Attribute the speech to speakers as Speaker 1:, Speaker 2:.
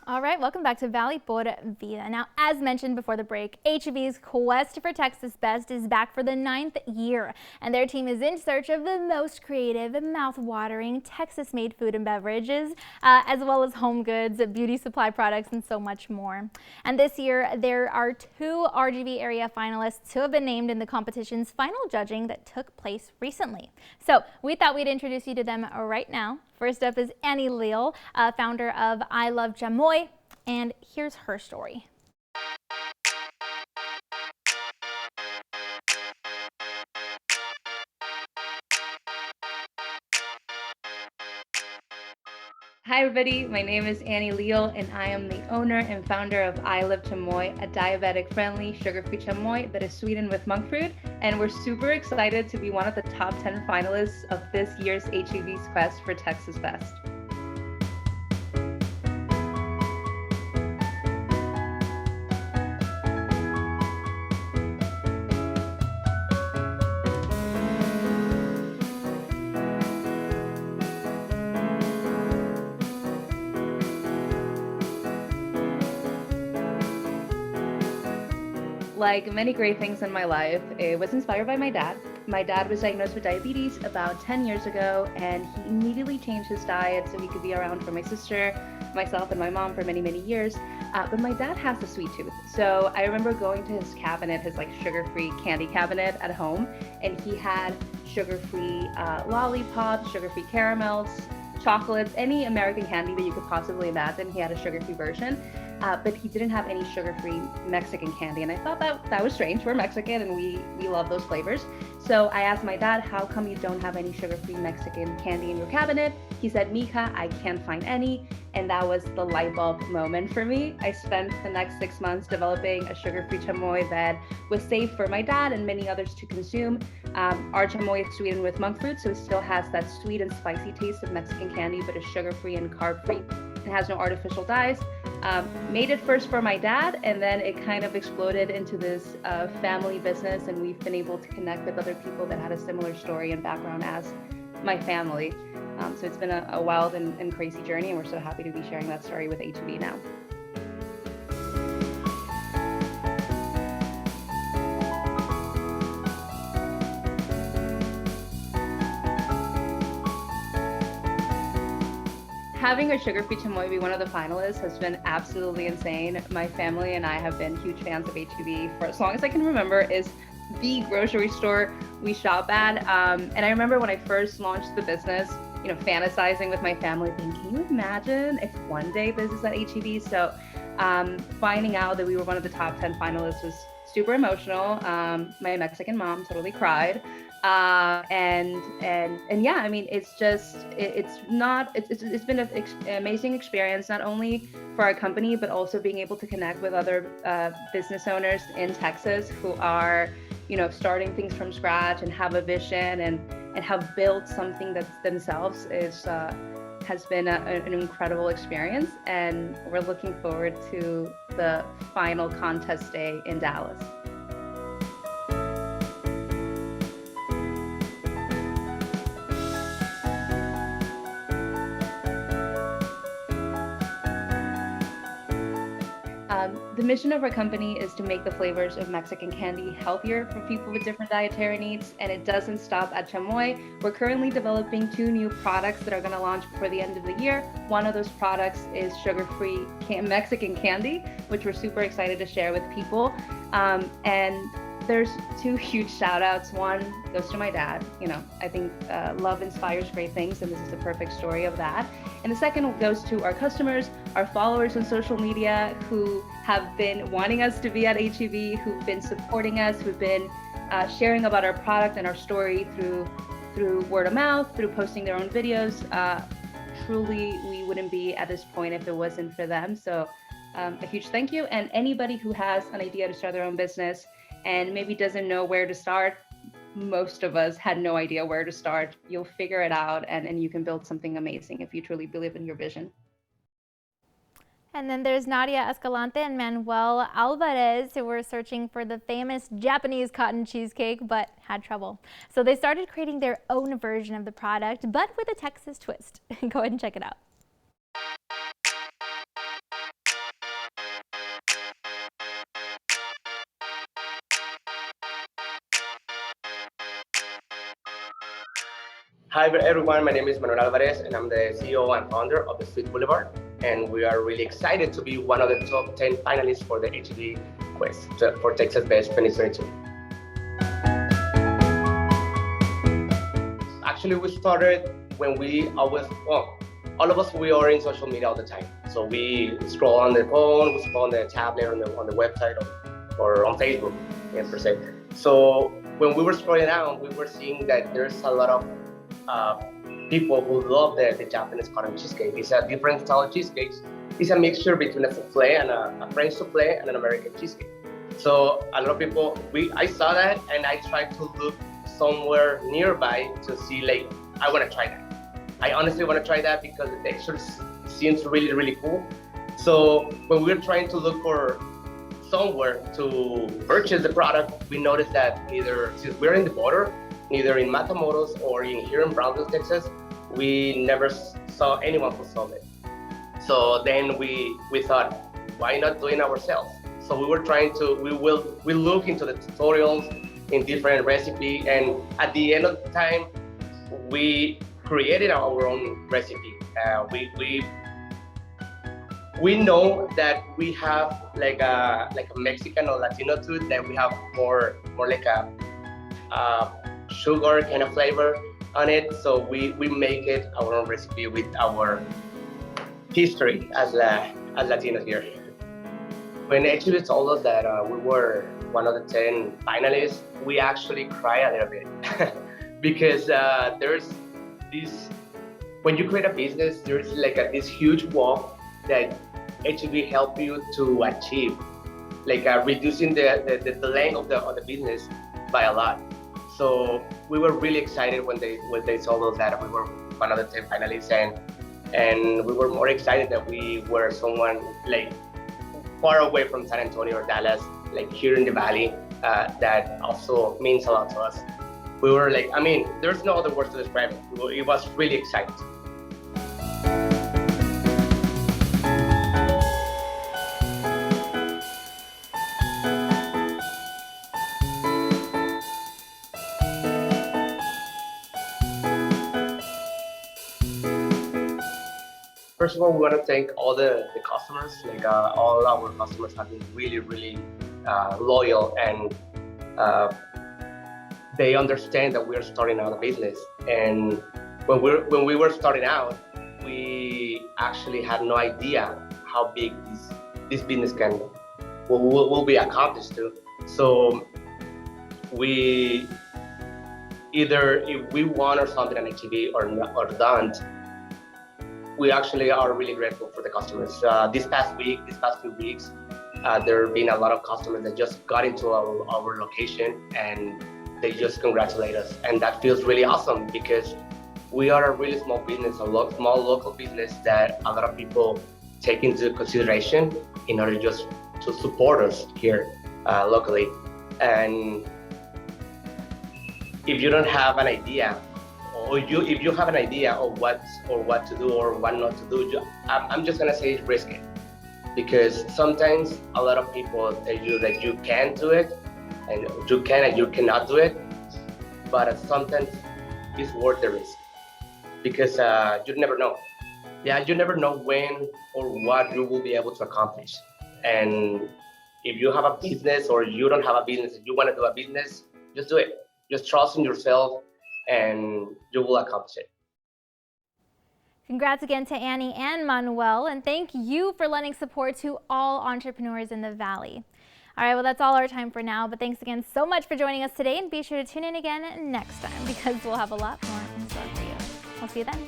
Speaker 1: All right, welcome back to Valley por Vida. Now, as mentioned before the break, HEB's Quest for Texas Best is back for the 9th year, and their team is in search of the most creative, mouth-watering, Texas-made food and beverages, as well as home goods, beauty supply products, and so much more. And this year, there are 2 RGV area finalists who have been named in the competition's final judging that took place recently. So we thought we'd introduce you to them right now. First up is Annie Leal, founder of I Love Chamoy, and here's her story.
Speaker 2: Hi everybody, my name is Annie Leal and I am the owner and founder of I Love Chamoy, a diabetic-friendly, sugar-free chamoy that is sweetened with monk fruit, and we're super excited to be one of the top 10 finalists of this year's HEB's Quest for Texas Best. Like many great things in my life, it was inspired by my dad. My dad was diagnosed with diabetes about 10 years ago, and he immediately changed his diet so he could be around for my sister, myself, and my mom for many, many years. But my dad has a sweet tooth. So I remember going to his cabinet, his sugar-free candy cabinet at home, and he had sugar-free lollipops, sugar-free caramels, chocolates, any American candy that you could possibly imagine. He had a sugar-free version. But he didn't have any sugar-free Mexican candy. And I thought that was strange. We're Mexican and we love those flavors. So I asked my dad, how come you don't have any sugar-free Mexican candy in your cabinet? He said, Mija, I can't find any. And that was the light bulb moment for me. I spent the next 6 months developing a sugar-free chamoy that was safe for my dad and many others to consume. Our chamoy is sweetened with monk fruit, so it still has that sweet and spicy taste of Mexican candy, but is sugar-free and carb-free. It has no artificial dyes. Made it first for my dad, and then it kind of exploded into this family business, and we've been able to connect with other people that had a similar story and background as my family. So it's been a wild and crazy journey, and we're so happy to be sharing that story with HEB now. Having a sugar-free chamoy be one of the finalists has been absolutely insane. My family and I have been huge fans of HEB for as long as I can remember. Is the grocery store we shop at. And I remember when I first launched the business, fantasizing with my family, thinking, can you imagine if one day this is at HEB? So finding out that we were one of the top 10 finalists was super emotional. My Mexican mom totally cried. And yeah, I mean, it's been an amazing experience, not only for our company, but also being able to connect with other business owners in Texas who are, starting things from scratch and have a vision and have built something that themselves has been an incredible experience. And we're looking forward to the final contest day in Dallas. The mission of our company is to make the flavors of Mexican candy healthier for people with different dietary needs, and it doesn't stop at chamoy. We're currently developing 2 new products that are going to launch before the end of the year. One of those products is sugar-free Mexican candy, which we're super excited to share with people. And there's 2 huge shout outs. One goes to my dad. I think love inspires great things, and this is the perfect story of that. And the second goes to our customers, our followers on social media who have been wanting us to be at HEB, who've been supporting us, who've been sharing about our product and our story through word of mouth, through posting their own videos. Truly, we wouldn't be at this point if it wasn't for them. So a huge thank you. And anybody who has an idea to start their own business and maybe doesn't know where to start, most of us had no idea where to start. You'll figure it out, and you can build something amazing if you truly believe in your vision.
Speaker 1: And then there's Nadia Escalante and Manuel Alvarez, who were searching for the famous Japanese cotton cheesecake, but had trouble. So they started creating their own version of the product, but with a Texas twist. Go ahead and check it out.
Speaker 3: Hi everyone, my name is Manuel Alvarez and I'm the CEO and founder of the Street Boulevard. And we are really excited to be one of the top 10 finalists for the HEV Quest for Texas Best 2022. Actually, we started when all of us, we are in social media all the time. So we scroll on the phone, we scroll on the tablet, on the website, or on Facebook, per se. So when we were scrolling down, we were seeing that there's a lot of people who love the Japanese cotton cheesecake. It's a different style of cheesecake. It's a mixture between a souffle and a French souffle and an American cheesecake. So a lot of people, I saw that and I tried to look somewhere nearby to see, like, I want to try that. I honestly want to try that because the texture seems really, really cool. So when we were trying to look for somewhere to purchase the product, we noticed that since we're in the border, neither in Matamoros or here in Brownsville, Texas, we never saw anyone who sold it. So then we thought, why not do it ourselves? So we were we look into the tutorials in different recipes, and at the end of the time, we created our own recipe. We know that we have like a Mexican or Latino to it, that we have more like a sugar kind of flavor on it. So we make it our own recipe with our history as Latinos here. When actually told us that we were one of the 10 finalists, we actually cried a little bit because there's this, when you create a business, there's like this huge wall that actually help you to achieve, like reducing the length of the business by a lot. So we were really excited when they told us that we were one of the 10 finalists, and we were more excited that we were someone like far away from San Antonio or Dallas, like here in the Valley. That also means a lot to us. We were like, I mean, there's no other words to describe it. It was really exciting. First of all, we want to thank all the customers. Like all our customers have been really, really loyal, and they understand that we are starting out a business. And when we were starting out, we actually had no idea how big this business will be accomplished to. So we either, if we won or something on HEV or don't, we actually are really grateful for the customers. This past few weeks, there have been a lot of customers that just got into our location and they just congratulate us. And that feels really awesome because we are a really small business, small local business that a lot of people take into consideration in order just to support us here locally. And if you don't have an idea, or if you have an idea of what to do or what not to do, I'm just gonna say risk it, because sometimes a lot of people tell you that you can do it, and you can and you cannot do it, but sometimes it's worth the risk, because you never know. Yeah, you never know when or what you will be able to accomplish. And if you have a business or you don't have a business and you want to do a business, just do it. Just trust in yourself and you will accomplish it.
Speaker 1: Congrats again to Annie and Manuel, and thank you for lending support to all entrepreneurs in the Valley. All right, well, that's all our time for now, but thanks again so much for joining us today, and be sure to tune in again next time because we'll have a lot more in store for you. We'll see you then.